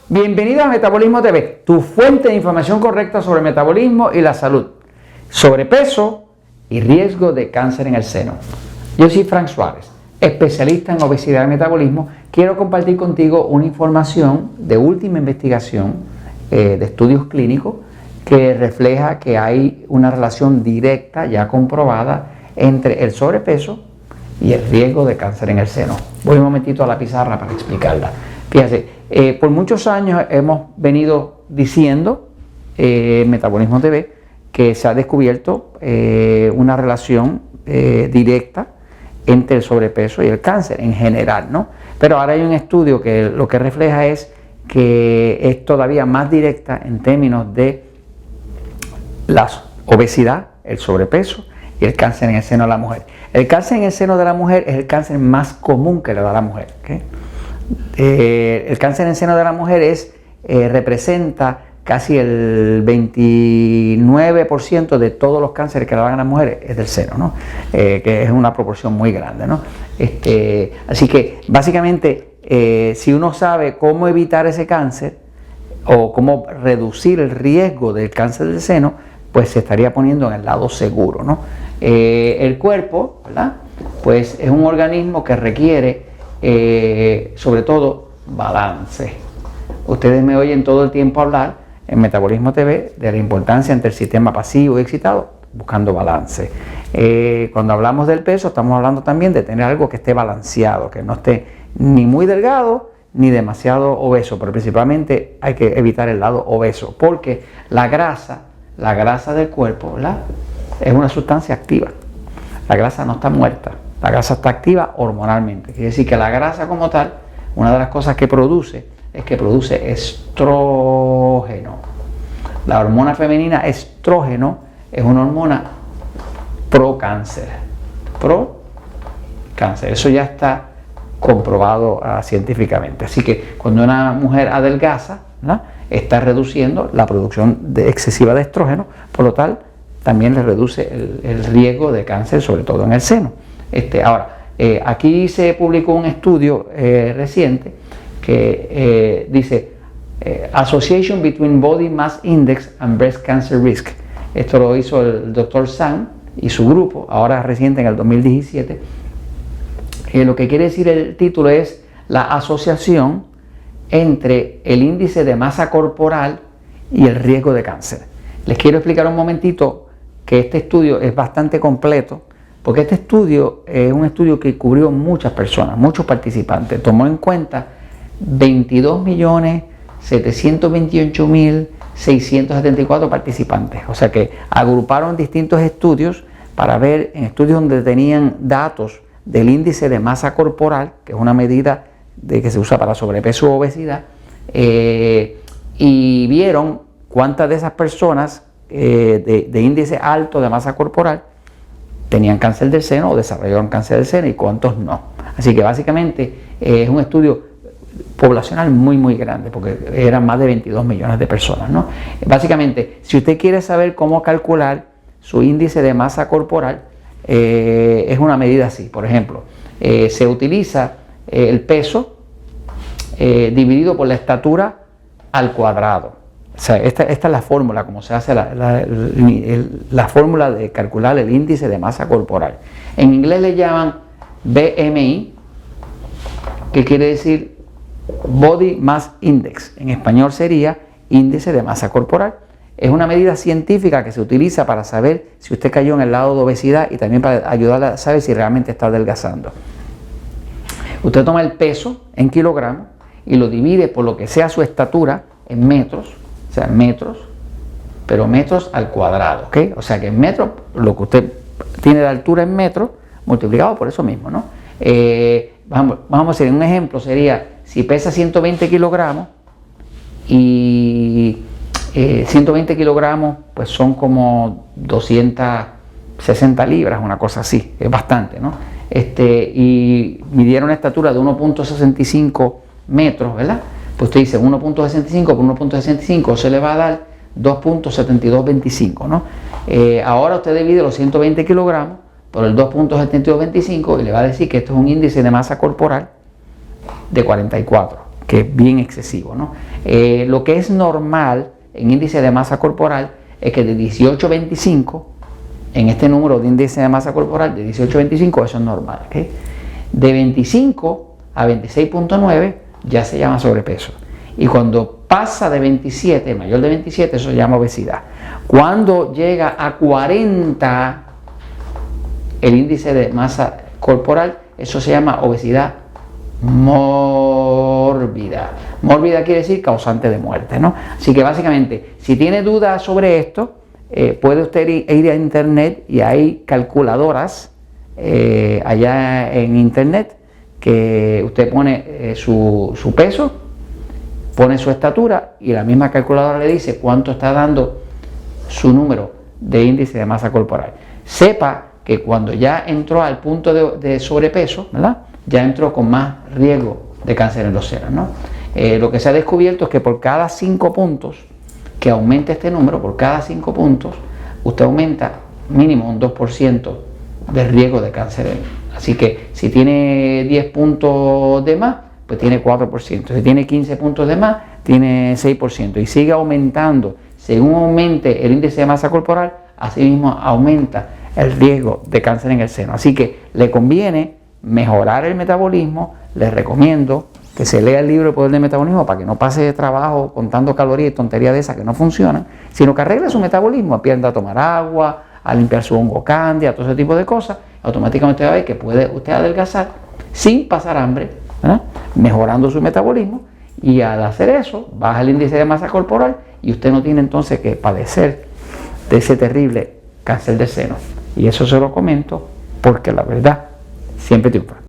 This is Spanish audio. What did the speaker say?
Bienvenido a Metabolismo TV, tu fuente de información correcta sobre el metabolismo y la salud, sobrepeso y riesgo de cáncer en el seno. Yo soy Frank Suárez, especialista en obesidad y metabolismo. Quiero compartir contigo una información de última investigación de estudios clínicos que refleja que hay una relación directa ya comprobada entre el sobrepeso y el riesgo de cáncer en el seno. Voy un momentito a la pizarra para explicarla. Fíjense, por muchos años hemos venido diciendo en Metabolismo TV que se ha descubierto una relación directa entre el sobrepeso y el cáncer en general, ¿no? Pero ahora hay un estudio que lo que refleja es que es todavía más directa en términos de la obesidad, el sobrepeso y el cáncer en el seno de la mujer. El cáncer en el seno de la mujer es el cáncer más común que le da a la mujer, ¿okay? El cáncer en el seno de la mujer representa casi el 29% de todos los cánceres que le dan a las mujeres es del seno, ¿no? Que es una proporción muy grande, ¿no? Así que básicamente si uno sabe cómo evitar ese cáncer o cómo reducir el riesgo del cáncer del seno, pues se estaría poniendo en el lado seguro, ¿no? El cuerpo, ¿verdad? Pues es un organismo que requiere sobre todo balance. Ustedes me oyen todo el tiempo hablar en Metabolismo TV de la importancia entre el sistema pasivo y excitado, buscando balance. Cuando hablamos del peso, estamos hablando también de tener algo que esté balanceado, que no esté ni muy delgado ni demasiado obeso, pero principalmente hay que evitar el lado obeso, porque la grasa del cuerpo, ¿verdad? Es una sustancia activa. La grasa no está muerta. La grasa está activa hormonalmente. Quiere decir que la grasa como tal, una de las cosas que produce es que produce estrógeno. La hormona femenina estrógeno es una hormona pro cáncer. Pro cáncer. Eso ya está comprobado científicamente. Así que cuando una mujer adelgaza, ¿verdad?, está reduciendo la producción excesiva de estrógeno, por lo tal también le reduce el riesgo de cáncer, sobre todo en el seno. Aquí se publicó un estudio reciente que dice Association between Body Mass Index and Breast Cancer Risk. Esto lo hizo el Dr. Sang y su grupo, ahora reciente en el 2017. Lo que quiere decir el título es la asociación entre el índice de masa corporal y el riesgo de cáncer. Les quiero explicar un momentito que este estudio es bastante completo, porque este estudio es un estudio que cubrió muchas personas, muchos participantes. Tomó en cuenta 22.728.674 participantes. O sea que agruparon distintos estudios para ver, en estudios donde tenían datos del índice de masa corporal, que es una medida que se usa para sobrepeso u obesidad, y vieron cuántas de esas personas de índice alto de masa corporal tenían cáncer del seno o desarrollaron cáncer del seno y cuántos no. Así que básicamente es un estudio poblacional muy muy grande, porque eran más de 22 millones de personas, ¿no? Básicamente, si usted quiere saber cómo calcular su índice de masa corporal, es una medida así. Por ejemplo, se utiliza el peso dividido por la estatura al cuadrado. O sea, esta es la fórmula, como se hace la fórmula de calcular el índice de masa corporal. En inglés le llaman BMI, que quiere decir Body Mass Index. En español sería índice de masa corporal. Es una medida científica que se utiliza para saber si usted cayó en el lado de obesidad y también para ayudarle a saber si realmente está adelgazando. Usted toma el peso en kilogramos y lo divide por lo que sea su estatura en metros. O sea, metros, pero metros al cuadrado, ¿ok? O sea que en metros, lo que usted tiene de altura en metros, multiplicado por eso mismo, ¿no? Vamos a hacer un ejemplo, sería, si pesa 120 kilogramos y 120 kilogramos, pues son como 260 libras, una cosa así, es bastante, ¿no? Y midieron una estatura de 1.65 metros, ¿verdad? Pues usted dice 1.65 por 1.65 se le va a dar 2.7225, ¿no? Ahora usted divide los 120 kilogramos por el 2.7225 y le va a decir que esto es un índice de masa corporal de 44. que es bien excesivo, ¿no? Lo que es normal en índice de masa corporal es que de 18 a 25, en este número de índice de masa corporal, de 18 a 25, eso es normal, ¿okay? De 25 a 26.9 ya se llama sobrepeso. Y cuando pasa de 27, mayor de 27, eso se llama obesidad. Cuando llega a 40 el índice de masa corporal, eso se llama obesidad mórbida. Mórbida quiere decir causante de muerte, ¿no? Así que básicamente, si tiene dudas sobre esto, puede usted ir a internet y hay calculadoras allá en internet que usted pone su peso, pone su estatura y la misma calculadora le dice cuánto está dando su número de índice de masa corporal. Sepa que cuando ya entró al punto de sobrepeso, ¿verdad?, ya entró con más riesgo de cáncer en los senos, ¿no? Lo que se ha descubierto es que por cada 5 puntos que aumente este número, por cada 5 puntos, usted aumenta mínimo un 2% de riesgo de cáncer. Así que si tiene 10 puntos de más, pues tiene 4%. Si tiene 15 puntos de más, tiene 6%. Y sigue aumentando. Según aumente el índice de masa corporal, así mismo aumenta el riesgo de cáncer en el seno. Así que le conviene mejorar el metabolismo. Les recomiendo que se lea el libro El Poder del Metabolismo para que no pase de trabajo contando calorías y tonterías de esas que no funcionan, sino que arregle su metabolismo, aprenda a tomar agua, a limpiar su hongo cándida, todo ese tipo de cosas. Automáticamente va a ver que puede usted adelgazar sin pasar hambre, ¿verdad?, mejorando su metabolismo, y al hacer eso baja el índice de masa corporal y usted no tiene entonces que padecer de ese terrible cáncer de seno. Y eso se lo comento porque la verdad siempre triunfa.